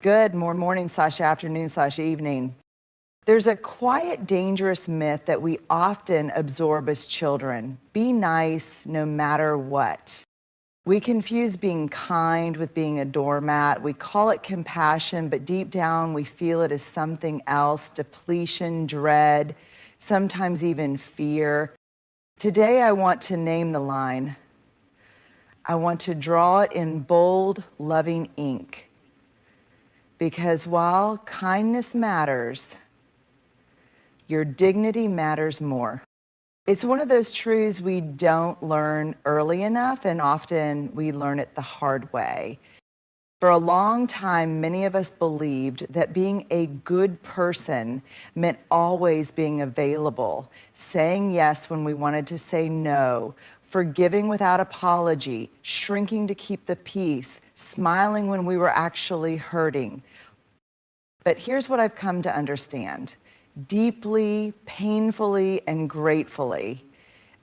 Good morning/afternoon/evening. There's a quiet, dangerous myth that we often absorb as children. Be nice no matter what. We confuse being kind with being a doormat. We call it compassion, but deep down we feel it as something else: depletion, dread, sometimes even fear. Today I want to name the line. I want to draw it in bold, loving ink. Because while kindness matters, your dignity matters more. It's one of those truths we don't learn early enough, and often we learn it the hard way. For a long time, many of us believed that being a good person meant always being available, saying yes when we wanted to say no, forgiving without apology, shrinking to keep the peace, smiling when we were actually hurting. But here's what I've come to understand. Deeply, painfully, and gratefully,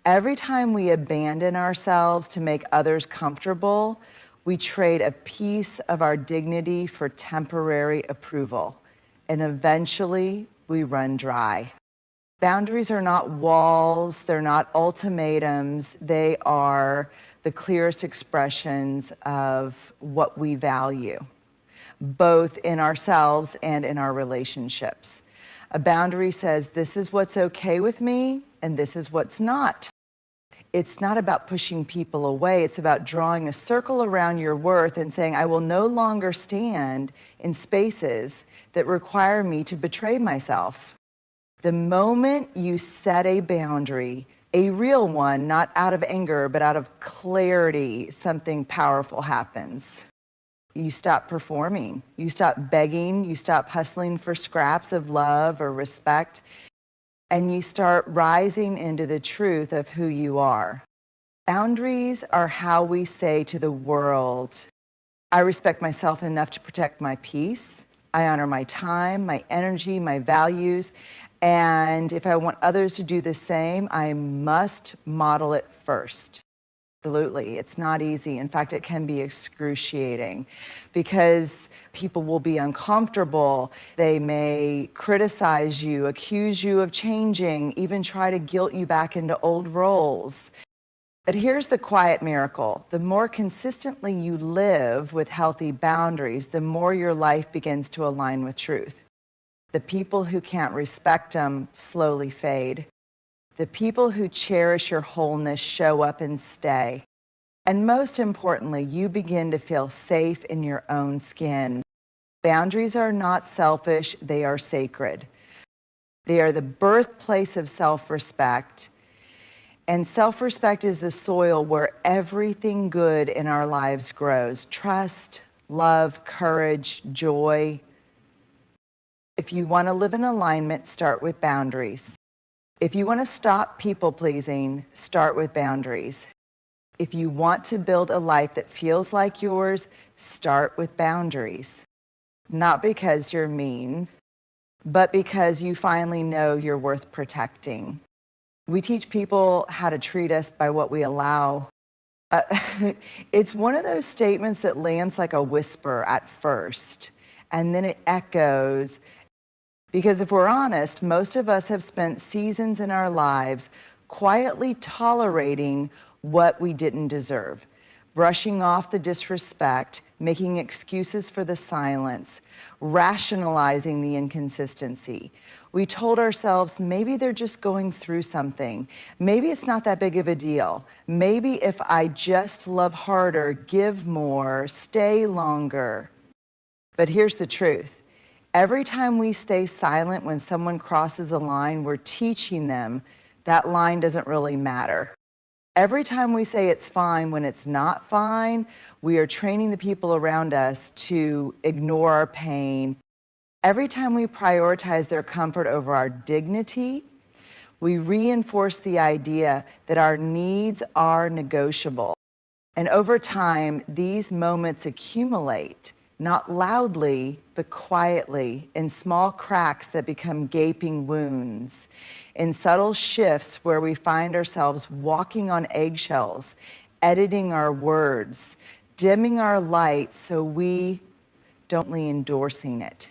every time we abandon ourselves to make others comfortable, we trade a piece of our dignity for temporary approval, and eventually we run dry. Boundaries are not walls, they're not ultimatums, they are the clearest expressions of what we value, both in ourselves and in our relationships. A boundary says, this is what's okay with me, and this is what's not. It's not about pushing people away. It's about drawing a circle around your worth and saying, I will no longer stand in spaces that require me to betray myself. The moment you set a boundary, a real one, not out of anger, but out of clarity, something powerful happens. You stop performing, you stop begging, you stop hustling for scraps of love or respect, and you start rising into the truth of who you are. Boundaries are how we say to the world, I respect myself enough to protect my peace. I honor my time, my energy, my values. And if I want others to do the same, I must model it first. Absolutely. It's not easy. In fact, it can be excruciating because people will be uncomfortable. They may criticize you, accuse you of changing, even try to guilt you back into old roles. But here's the quiet miracle. The more consistently you live with healthy boundaries, the more your life begins to align with truth. The people who can't respect them slowly fade. The people who cherish your wholeness show up and stay. And most importantly, you begin to feel safe in your own skin. Boundaries are not selfish, they are sacred. They are the birthplace of self-respect. And self-respect is the soil where everything good in our lives grows. Trust, love, courage, joy. If you want to live in alignment, start with boundaries. If you want to stop people-pleasing, start with boundaries. If you want to build a life that feels like yours, start with boundaries. Not because you're mean, but because you finally know you're worth protecting. We teach people how to treat us by what we allow. It's one of those statements that lands like a whisper at first, and then it echoes. Because if we're honest, most of us have spent seasons in our lives quietly tolerating what we didn't deserve, brushing off the disrespect, making excuses for the silence, rationalizing the inconsistency. We told ourselves, maybe they're just going through something. Maybe it's not that big of a deal. Maybe if I just love harder, give more, stay longer. But here's the truth. Every time we stay silent when someone crosses a line, we're teaching them that line doesn't really matter. Every time we say it's fine when it's not fine, we are training the people around us to ignore our pain. Every time we prioritize their comfort over our dignity, we reinforce the idea that our needs are negotiable. And over time, these moments accumulate, not loudly, but quietly, in small cracks that become gaping wounds, in subtle shifts where we find ourselves walking on eggshells, editing our words, dimming our light so we don't endorsing it.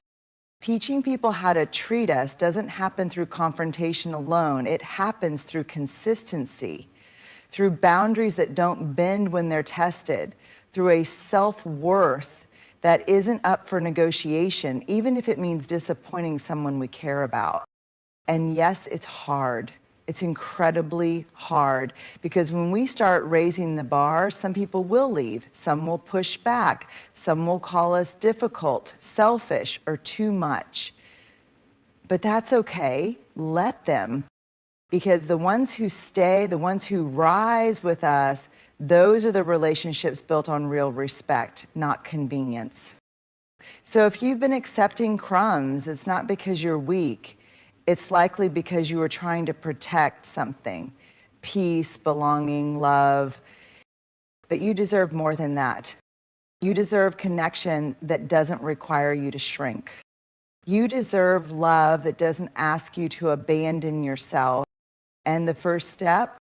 Teaching people how to treat us doesn't happen through confrontation alone. It happens through consistency, through boundaries that don't bend when they're tested, through a self-worth that isn't up for negotiation, even if it means disappointing someone we care about. And yes, it's hard. It's incredibly hard because when we start raising the bar, some people will leave, some will push back, some will call us difficult, selfish, or too much. But that's okay. Let them. Because the ones who stay, the ones who rise with us, those are the relationships built on real respect, not convenience. So if you've been accepting crumbs, it's not because you're weak. It's likely because you were trying to protect something, peace, belonging, love. But you deserve more than that. You deserve connection that doesn't require you to shrink. You deserve love that doesn't ask you to abandon yourself. And the first step,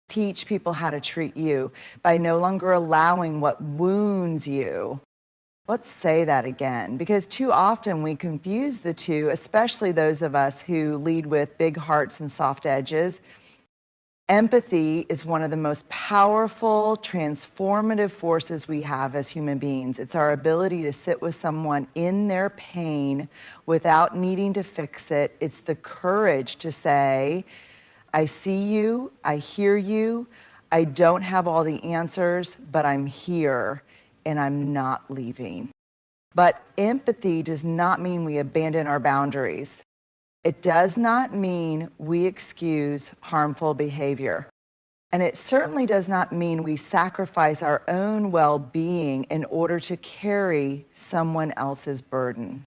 teach people how to treat you by no longer allowing what wounds you. Let's say that again, because too often we confuse the two, especially those of us who lead with big hearts and soft edges. Empathy is one of the most powerful, transformative forces we have as human beings. It's our ability to sit with someone in their pain without needing to fix it. It's the courage to say, I see you, I hear you, I don't have all the answers, but I'm here. And I'm not leaving. But empathy does not mean we abandon our boundaries. It does not mean we excuse harmful behavior. And it certainly does not mean we sacrifice our own well-being in order to carry someone else's burden.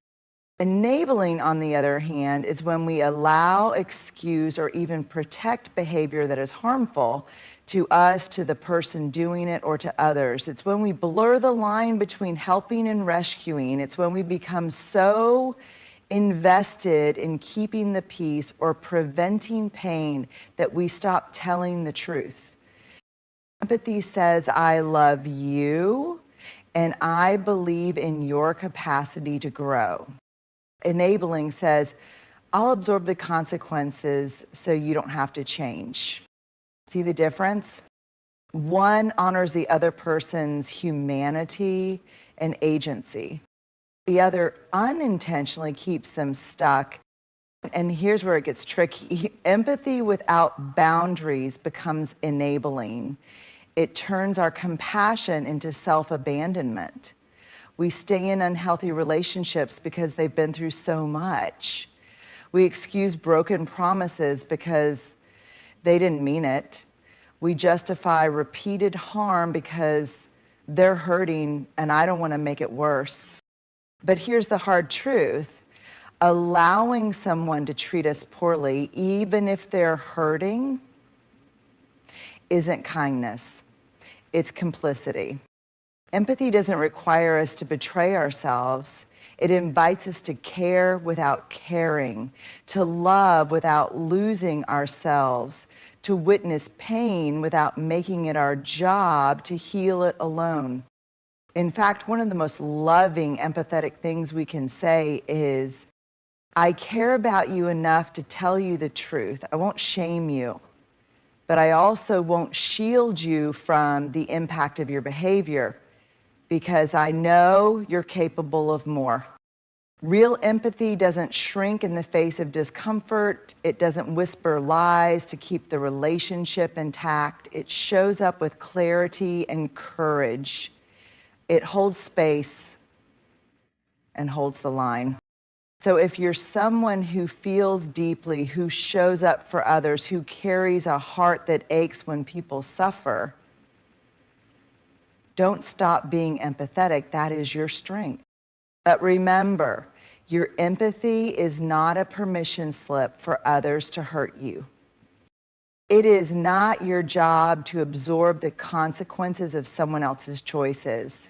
Enabling, on the other hand, is when we allow, excuse, or even protect behavior that is harmful to us, to the person doing it, or to others. It's when we blur the line between helping and rescuing. It's when we become so invested in keeping the peace or preventing pain that we stop telling the truth. Empathy says, I love you, and I believe in your capacity to grow. Enabling says, I'll absorb the consequences so you don't have to change. See the difference? One honors the other person's humanity and agency. The other unintentionally keeps them stuck. And here's where it gets tricky. Empathy without boundaries becomes enabling. It turns our compassion into self-abandonment. We stay in unhealthy relationships because they've been through so much. We excuse broken promises because they didn't mean it. We justify repeated harm because they're hurting and I don't want to make it worse. But here's the hard truth. Allowing someone to treat us poorly, even if they're hurting, isn't kindness. It's complicity. Empathy doesn't require us to betray ourselves. It invites us to care without caring, to love without losing ourselves, to witness pain without making it our job to heal it alone. In fact, one of the most loving, empathetic things we can say is, I care about you enough to tell you the truth. I won't shame you, but I also won't shield you from the impact of your behavior because I know you're capable of more. Real empathy doesn't shrink in the face of discomfort. It doesn't whisper lies to keep the relationship intact. It shows up with clarity and courage. It holds space and holds the line. So if you're someone who feels deeply, who shows up for others, who carries a heart that aches when people suffer, don't stop being empathetic. That is your strength. But remember, your empathy is not a permission slip for others to hurt you. It is not your job to absorb the consequences of someone else's choices.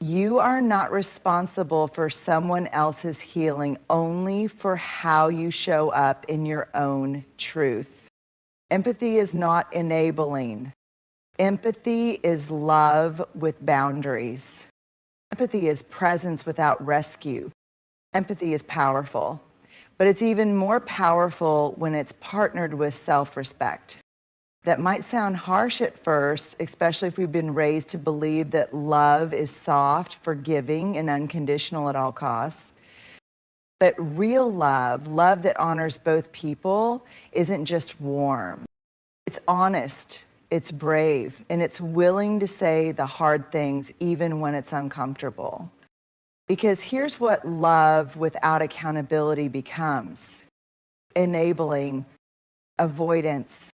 You are not responsible for someone else's healing, only for how you show up in your own truth. Empathy is not enabling. Empathy is love with boundaries. Empathy is presence without rescue. Empathy is powerful, but it's even more powerful when it's partnered with self-respect. That might sound harsh at first, especially if we've been raised to believe that love is soft, forgiving, and unconditional at all costs. But real love, love that honors both people, isn't just warm. It's honest, it's brave, and it's willing to say the hard things even when it's uncomfortable. Because here's what love without accountability becomes: enabling, avoidance,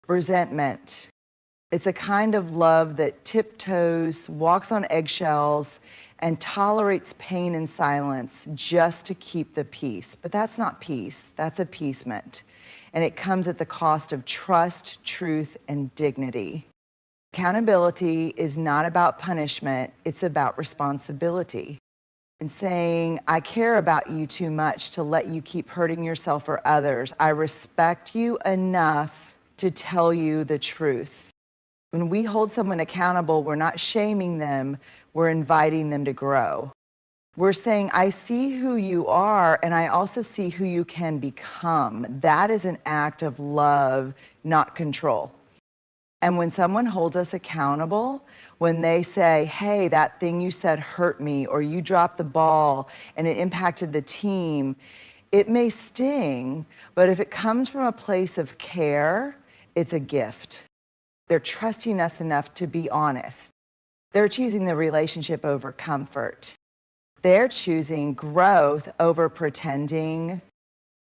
resentment. It's a kind of love that tiptoes, walks on eggshells, and tolerates pain in silence just to keep the peace. But that's not peace, that's appeasement. And it comes at the cost of trust, truth, and dignity. Accountability is not about punishment, it's about responsibility. And saying, I care about you too much to let you keep hurting yourself or others. I respect you enough to tell you the truth. When we hold someone accountable, we're not shaming them, we're inviting them to grow. We're saying, I see who you are, and I also see who you can become. That is an act of love, not control. And when someone holds us accountable, when they say, hey, that thing you said hurt me, or you dropped the ball and it impacted the team, it may sting, but if it comes from a place of care, it's a gift. They're trusting us enough to be honest. They're choosing the relationship over comfort. They're choosing growth over pretending.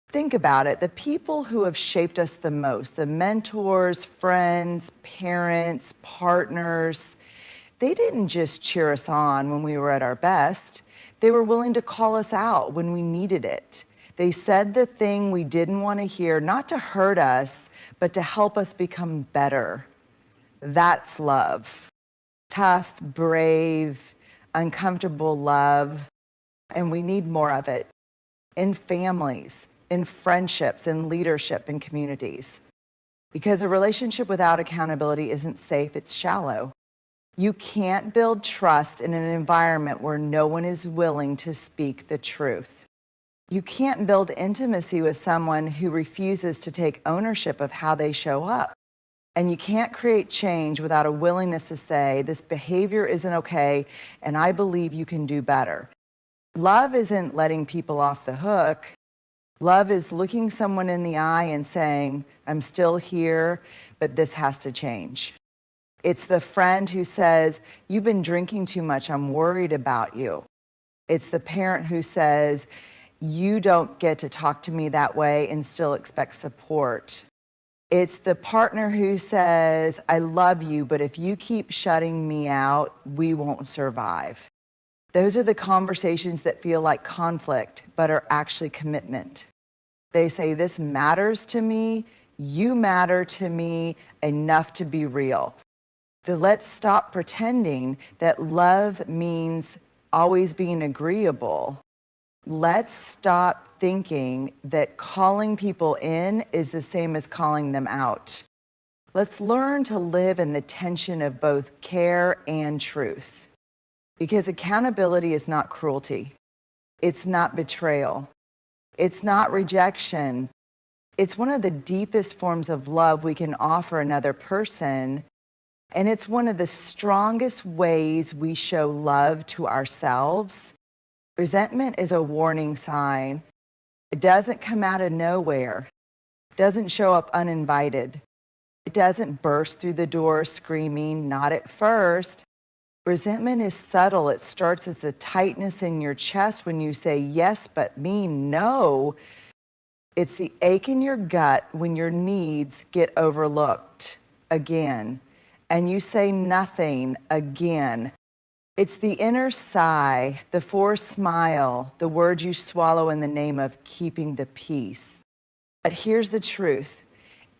Think about it. The people who have shaped us the most, the mentors, friends, parents, partners, they didn't just cheer us on when we were at our best. They were willing to call us out when we needed it. They said the thing we didn't want to hear, not to hurt us, but to help us become better. That's love. Tough, brave, uncomfortable love. And we need more of it in families, in friendships, in leadership, in communities. Because a relationship without accountability isn't safe, it's shallow. You can't build trust in an environment where no one is willing to speak the truth. You can't build intimacy with someone who refuses to take ownership of how they show up. And you can't create change without a willingness to say, this behavior isn't okay, and I believe you can do better. Love isn't letting people off the hook. Love is looking someone in the eye and saying, I'm still here, but this has to change. It's the friend who says, you've been drinking too much, I'm worried about you. It's the parent who says, you don't get to talk to me that way and still expect support. It's the partner who says, I love you, but if you keep shutting me out, we won't survive. Those are the conversations that feel like conflict, but are actually commitment. They say, this matters to me, you matter to me enough to be real. So let's stop pretending that love means always being agreeable. Let's stop thinking that calling people in is the same as calling them out. Let's learn to live in the tension of both care and truth. Because accountability is not cruelty. It's not betrayal. It's not rejection. It's one of the deepest forms of love we can offer another person. And it's one of the strongest ways we show love to ourselves. Resentment is a warning sign. It doesn't come out of nowhere. It doesn't show up uninvited. It doesn't burst through the door screaming, not at first. Resentment is subtle. It starts as a tightness in your chest when you say yes, but mean no. It's the ache in your gut when your needs get overlooked again, and you say nothing again. It's the inner sigh, the forced smile, the words you swallow in the name of keeping the peace. But here's the truth.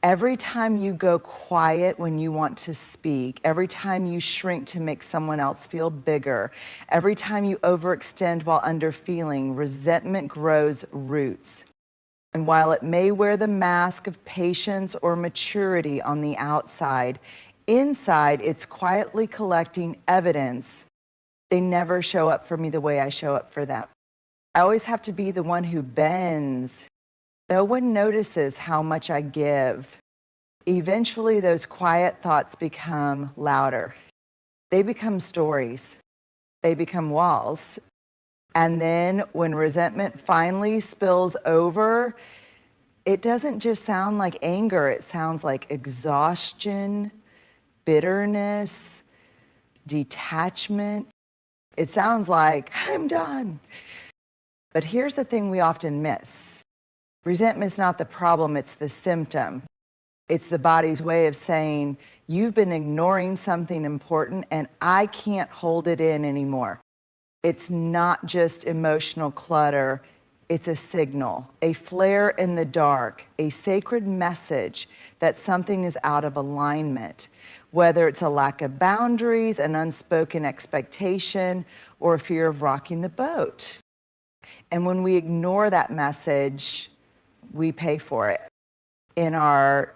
Every time you go quiet when you want to speak, every time you shrink to make someone else feel bigger, every time you overextend while underfeeling, resentment grows roots. And while it may wear the mask of patience or maturity on the outside, inside it's quietly collecting evidence. They never show up for me the way I show up for them. I always have to be the one who bends. No one notices how much I give. Eventually, those quiet thoughts become louder. They become stories. They become walls. And then when resentment finally spills over, it doesn't just sound like anger, it sounds like exhaustion, bitterness, detachment. It sounds like, I'm done. But here's the thing we often miss. Resentment's not the problem, it's the symptom. It's the body's way of saying, you've been ignoring something important and I can't hold it in anymore. It's not just emotional clutter, it's a signal, a flare in the dark, a sacred message that something is out of alignment, whether it's a lack of boundaries, an unspoken expectation, or a fear of rocking the boat. And when we ignore that message, we pay for it in our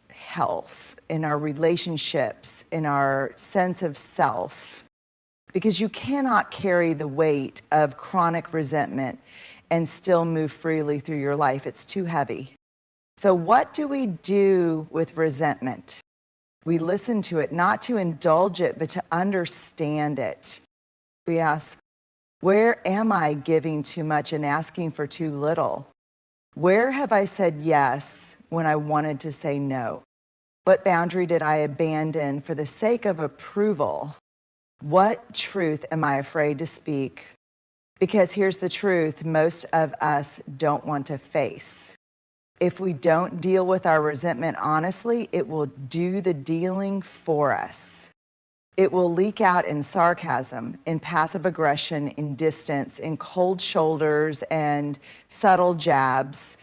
health, in our relationships, in our sense of self. Because you cannot carry the weight of chronic resentment and still move freely through your life. It's too heavy. So what do we do with resentment? We listen to it, not to indulge it, but to understand it. We ask, where am I giving too much and asking for too little? Where have I said yes when I wanted to say no? What boundary did I abandon for the sake of approval? What truth am I afraid to speak? Because here's the truth, most of us don't want to face. If we don't deal with our resentment honestly, it will do the dealing for us. It will leak out in sarcasm, in passive aggression, in distance, in cold shoulders and subtle jabs.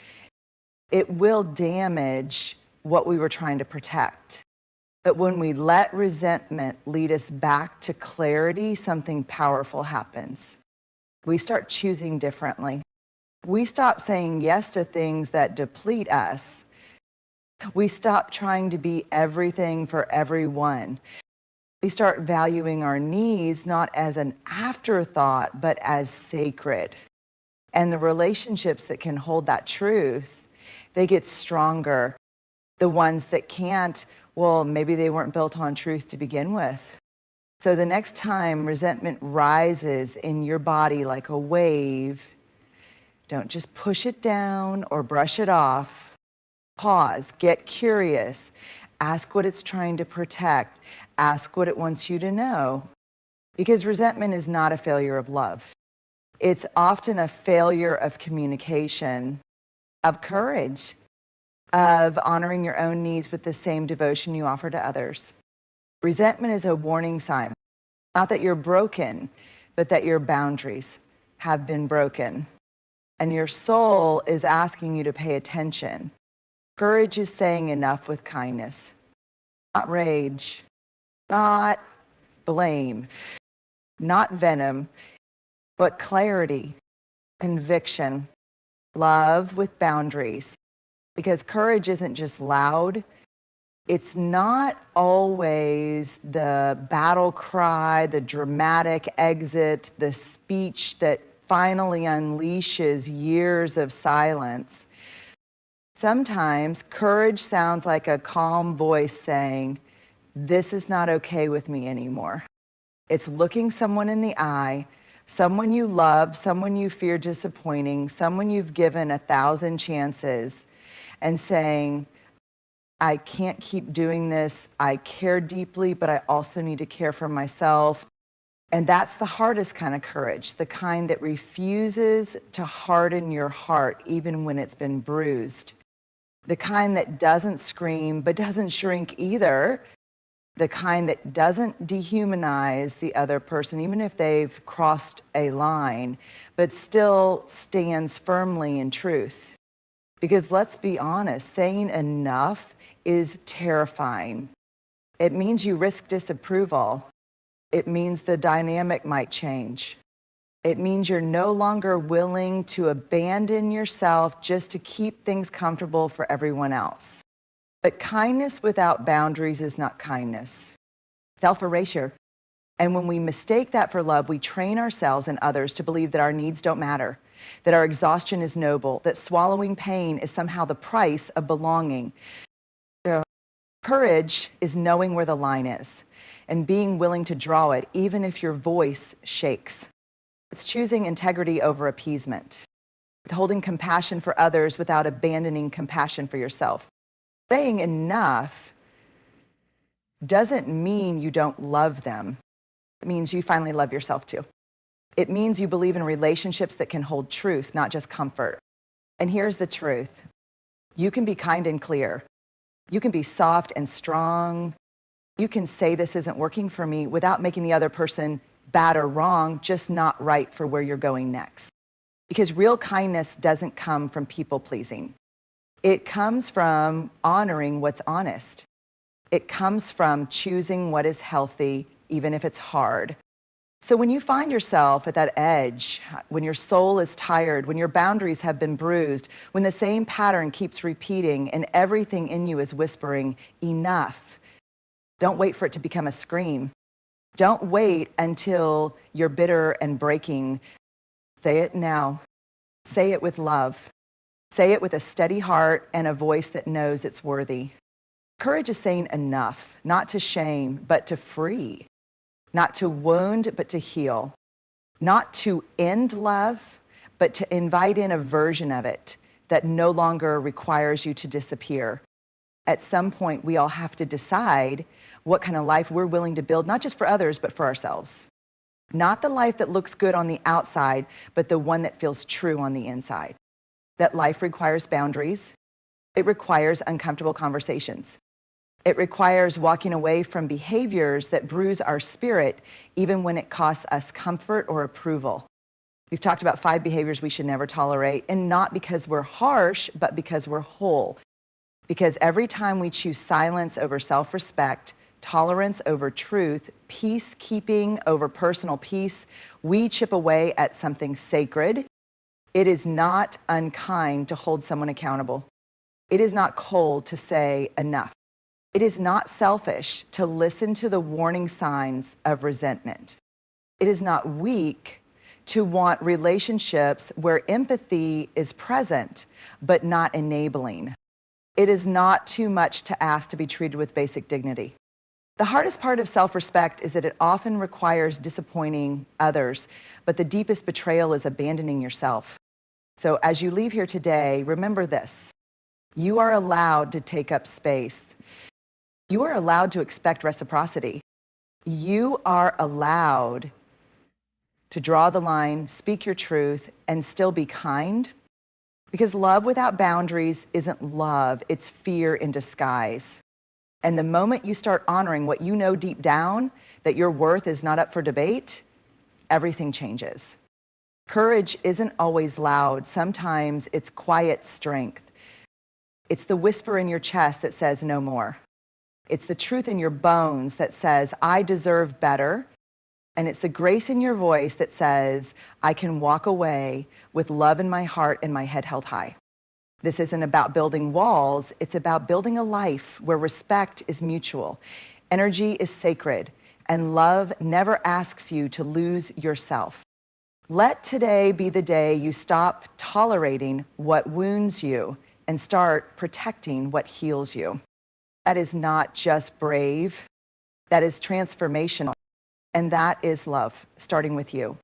It will damage what we were trying to protect. But when we let resentment lead us back to clarity, something powerful happens. We start choosing differently. We stop saying yes to things that deplete us. We stop trying to be everything for everyone. We start valuing our needs not as an afterthought, but as sacred. And the relationships that can hold that truth, they get stronger. The ones that can't, well, maybe they weren't built on truth to begin with. So the next time resentment rises in your body like a wave, don't just push it down or brush it off. Pause, get curious, ask what it's trying to protect, ask what it wants you to know. Because resentment is not a failure of love. It's often a failure of communication, of courage, of honoring your own needs with the same devotion you offer to others. Resentment is a warning sign, not that you're broken, but that your boundaries have been broken. And your soul is asking you to pay attention. Courage is saying enough with kindness, not rage, not blame, not venom, but clarity, conviction, love with boundaries. Because courage isn't just loud. It's not always the battle cry, the dramatic exit, the speech that finally unleashes years of silence. Sometimes courage sounds like a calm voice saying, this is not okay with me anymore. It's looking someone in the eye, someone you love, someone you fear disappointing, someone you've given 1,000 chances, and saying, I can't keep doing this. I care deeply, but I also need to care for myself. And that's the hardest kind of courage, the kind that refuses to harden your heart even when it's been bruised. The kind that doesn't scream, but doesn't shrink either. The kind that doesn't dehumanize the other person, even if they've crossed a line, but still stands firmly in truth. Because let's be honest, saying enough is terrifying. It means you risk disapproval. It means the dynamic might change. It means you're no longer willing to abandon yourself just to keep things comfortable for everyone else. But kindness without boundaries is not kindness. Self-erasure. And when we mistake that for love, we train ourselves and others to believe that our needs don't matter, that our exhaustion is noble, that swallowing pain is somehow the price of belonging. So, courage is knowing where the line is and being willing to draw it, even if your voice shakes. It's choosing integrity over appeasement, holding compassion for others without abandoning compassion for yourself. Saying enough doesn't mean you don't love them. It means you finally love yourself too. It means you believe in relationships that can hold truth, not just comfort. And here's the truth. You can be kind and clear. You can be soft and strong. You can say this isn't working for me without making the other person bad or wrong, just not right for where you're going next. Because real kindness doesn't come from people pleasing. It comes from honoring what's honest. It comes from choosing what is healthy, even if it's hard. So when you find yourself at that edge, when your soul is tired, when your boundaries have been bruised, when the same pattern keeps repeating and everything in you is whispering, enough, don't wait for it to become a scream. Don't wait until you're bitter and breaking. Say it now. Say it with love. Say it with a steady heart and a voice that knows it's worthy. Courage is saying enough, not to shame, but to free. Not to wound, but to heal. Not to end love, but to invite in a version of it that no longer requires you to disappear. At some point, we all have to decide what kind of life we're willing to build, not just for others, but for ourselves. Not the life that looks good on the outside, but the one that feels true on the inside. That life requires boundaries. It requires uncomfortable conversations. It requires walking away from behaviors that bruise our spirit, even when it costs us comfort or approval. We've talked about 5 behaviors we should never tolerate, and not because we're harsh, but because we're whole. Because every time we choose silence over self-respect, tolerance over truth, peacekeeping over personal peace, we chip away at something sacred. It is not unkind to hold someone accountable. It is not cold to say enough. It is not selfish to listen to the warning signs of resentment. It is not weak to want relationships where empathy is present, but not enabling. It is not too much to ask to be treated with basic dignity. The hardest part of self-respect is that it often requires disappointing others, but the deepest betrayal is abandoning yourself. So as you leave here today, remember this. You are allowed to take up space. You are allowed to expect reciprocity. You are allowed to draw the line, speak your truth, and still be kind. Because love without boundaries isn't love, it's fear in disguise. And the moment you start honoring what you know deep down, that your worth is not up for debate, everything changes. Courage isn't always loud. Sometimes it's quiet strength. It's the whisper in your chest that says no more. It's the truth in your bones that says, I deserve better. And it's the grace in your voice that says, I can walk away with love in my heart and my head held high. This isn't about building walls. It's about building a life where respect is mutual, energy is sacred, and love never asks you to lose yourself. Let today be the day you stop tolerating what wounds you and start protecting what heals you. That is not just brave, that is transformational, and that is love, starting with you.